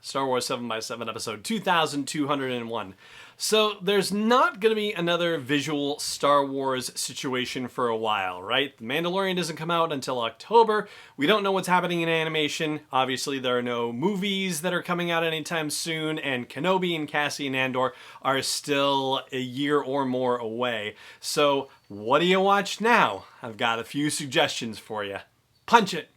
Star Wars 7x7 episode 2201. So there's not going to be another visual Star Wars situation for a while, right? The Mandalorian doesn't come out until October. We don't know what's happening in animation. Obviously, there are no movies that are coming out anytime soon, and Kenobi and Cassian Andor are still a year or more away. So what do you watch now? I've got a few suggestions for you. Punch it!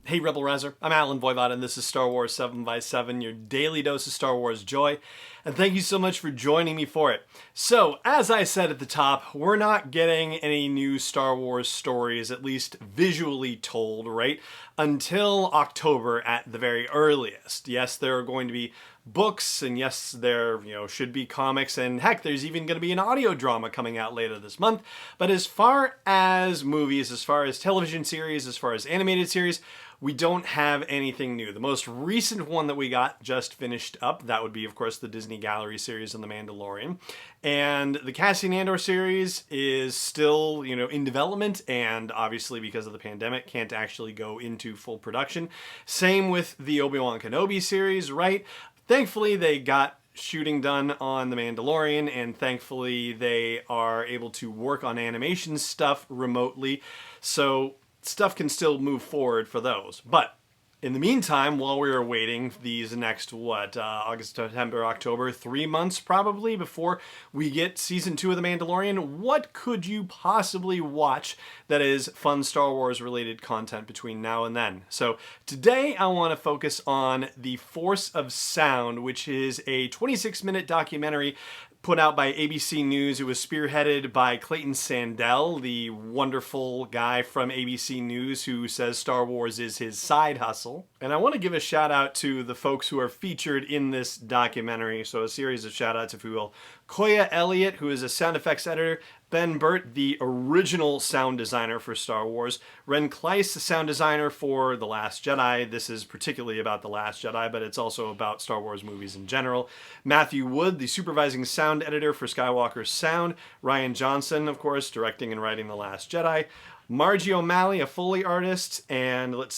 Hey Rebel Rouser, I'm Alan Voivod and this is Star Wars 7x7, your daily dose of Star Wars joy, and thank you so much for joining me for it. So, as I said at the top, we're not getting any new Star Wars stories, at least visually told, right? Until October at the very earliest. Yes, there are going to be books, and yes, there should be comics, and heck, there's even going to be an audio drama coming out later this month. But as far as movies, as far as television series, as far as animated series, we don't have anything new. The most recent one that we got just finished up. That would be, of course, the Disney Gallery series on The Mandalorian. And the Cassian Andor series is still, in development, and obviously because of the pandemic, can't actually go into full production. Same with the Obi-Wan Kenobi series, right? Thankfully, they got shooting done on The Mandalorian, and thankfully they are able to work on animation stuff remotely. So stuff can still move forward for those. But in the meantime, while we were waiting these next, August, September, October, 3 months probably before we get season 2 of The Mandalorian, what could you possibly watch that is fun Star Wars related content between now and then? So today I want to focus on The Force of Sound, which is a 26-minute documentary put out by ABC News. It was spearheaded by Clayton Sandell, the wonderful guy from ABC News who says Star Wars is his side hustle. And I want to give a shout out to the folks who are featured in this documentary. So a series of shout outs, if you will. Koya Elliott, who is a sound effects editor. Ben Burt, the original sound designer for Star Wars. Ren Kleiss, the sound designer for The Last Jedi. This is particularly about The Last Jedi, but it's also about Star Wars movies in general. Matthew Wood, the supervising sound editor for Skywalker's Sound. Rian Johnson, of course, directing and writing The Last Jedi. Margie O'Malley, a Foley artist, and Frank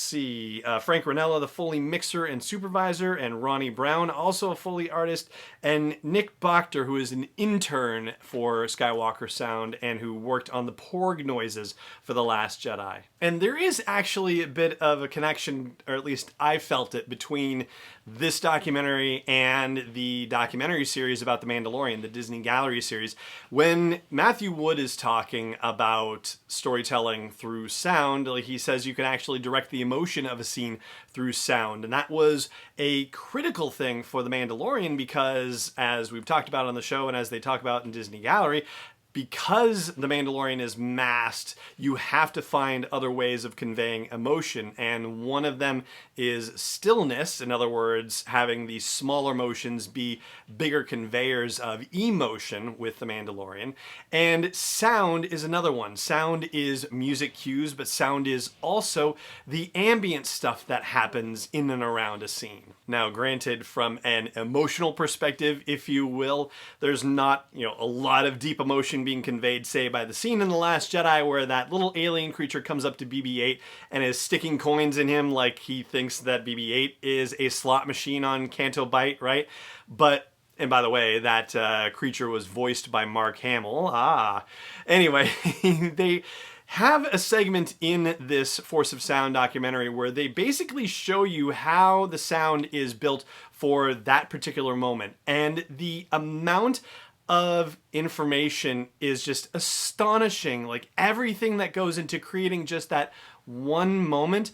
Ranella, the Foley mixer and supervisor, and Ronnie Brown, also a Foley artist, and Nick Boctor, who is an intern for Skywalker Sound and who worked on the Porg noises for The Last Jedi. And there is actually a bit of a connection, or at least I felt it, between this documentary and the documentary series about The Mandalorian, the Disney Gallery series. When Matthew Wood is talking about storytelling through sound, like he says you can actually direct the emotion of a scene through sound. And that was a critical thing for The Mandalorian because, as we've talked about on the show and as they talk about in Disney Gallery, because The Mandalorian is masked, you have to find other ways of conveying emotion, and one of them is stillness. In other words, having these smaller motions be bigger conveyors of emotion with The Mandalorian. And sound is another one. Sound is music cues, but sound is also the ambient stuff that happens in and around a scene. Now, granted, from an emotional perspective, if you will, there's not, a lot of deep emotion being conveyed, say, by the scene in The Last Jedi where that little alien creature comes up to BB-8 and is sticking coins in him like he thinks that BB-8 is a slot machine on Canto Bight, right? And by the way, that creature was voiced by Mark Hamill. Anyway, they have a segment in this Force of Sound documentary where they basically show you how the sound is built for that particular moment. And the amount of information is just astonishing. Like everything that goes into creating just that one moment.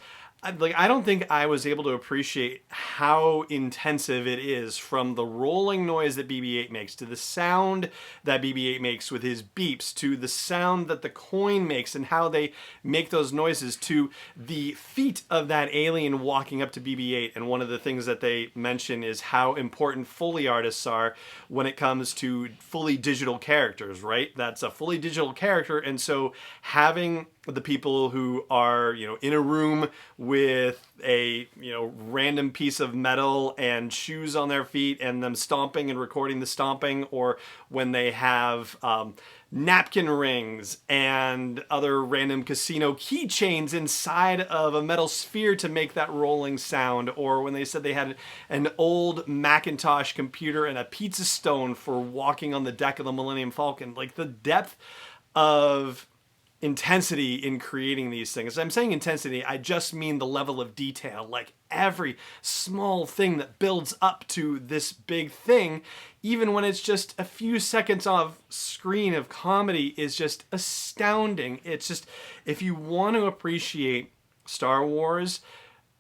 I don't think I was able to appreciate how intensive it is, from the rolling noise that BB-8 makes, to the sound that BB-8 makes with his beeps, to the sound that the coin makes and how they make those noises, to the feet of that alien walking up to BB-8. And one of the things that they mention is how important Foley artists are when it comes to fully digital characters, right? That's a fully digital character, and so having the people who are, in a room with a, random piece of metal and shoes on their feet and them stomping and recording the stomping, or when they have napkin rings and other random casino keychains inside of a metal sphere to make that rolling sound, or when they said they had an old Macintosh computer and a pizza stone for walking on the deck of the Millennium Falcon. Like, the depth of intensity in creating these things. I'm saying intensity, I just mean the level of detail. Like, every small thing that builds up to this big thing, even when it's just a few seconds off screen of comedy, is just astounding. It's just, if you want to appreciate Star Wars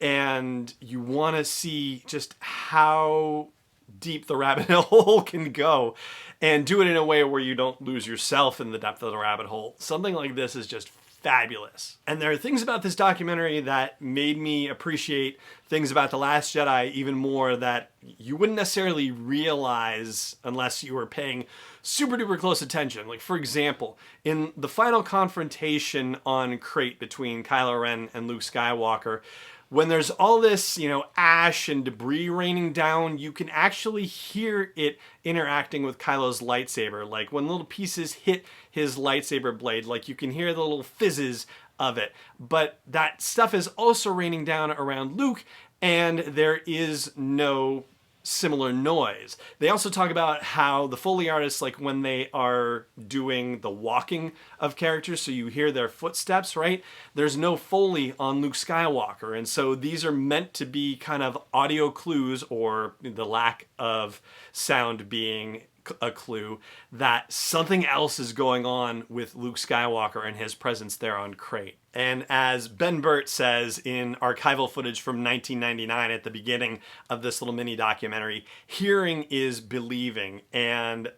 and you want to see just how deep the rabbit hole can go, and do it in a way where you don't lose yourself in the depth of the rabbit hole, something like this is just fabulous. And there are things about this documentary that made me appreciate things about The Last Jedi even more that you wouldn't necessarily realize unless you were paying super duper close attention. Like, for example, in the final confrontation on Crait between Kylo Ren and Luke Skywalker, when there's all this, ash and debris raining down, you can actually hear it interacting with Kylo's lightsaber. Like, when little pieces hit his lightsaber blade, like, you can hear the little fizzes of it. But that stuff is also raining down around Luke, and there is no similar noise. They also talk about how the Foley artists, like when they are doing the walking of characters, so you hear their footsteps, right? There's no Foley on Luke Skywalker. And so these are meant to be kind of audio clues, or the lack of sound being a clue, that something else is going on with Luke Skywalker and his presence there on Crait. And as Ben Burt says in archival footage from 1999 at the beginning of this little mini documentary, hearing is believing. And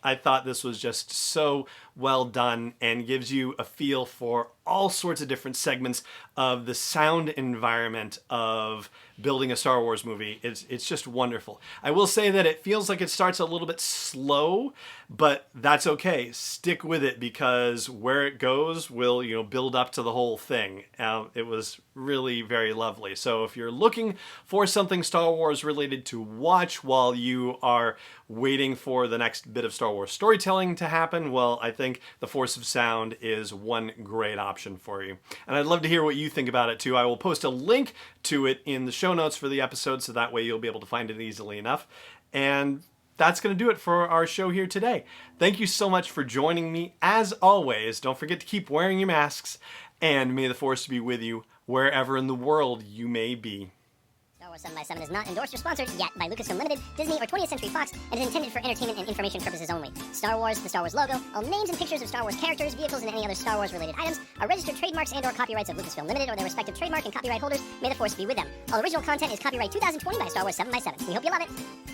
I thought this was just so well done and gives you a feel for all sorts of different segments of the sound environment of building a Star Wars movie. It's just wonderful. I will say that it feels like it starts a little bit slow, but that's okay. Stick with it, because where it goes will, build up to the whole thing. It was really very lovely. So if you're looking for something Star Wars related to watch while you are waiting for the next bit of Star Wars storytelling to happen, well, I think The Force of Sound is one great option for you. And I'd love to hear what you think about it too. I will post a link to it in the show notes for the episode, so that way you'll be able to find it easily enough. And that's going to do it for our show here today. Thank you so much for joining me. As always, don't forget to keep wearing your masks, and may the Force be with you wherever in the world you may be. Star Wars 7x7 is not endorsed or sponsored yet by Lucasfilm Limited, Disney, or 20th Century Fox, and is intended for entertainment and information purposes only. Star Wars, the Star Wars logo, all names and pictures of Star Wars characters, vehicles, and any other Star Wars-related items are registered trademarks and/or copyrights of Lucasfilm Limited or their respective trademark and copyright holders. May the Force be with them. All original content is copyright 2020 by Star Wars 7x7. We hope you love it.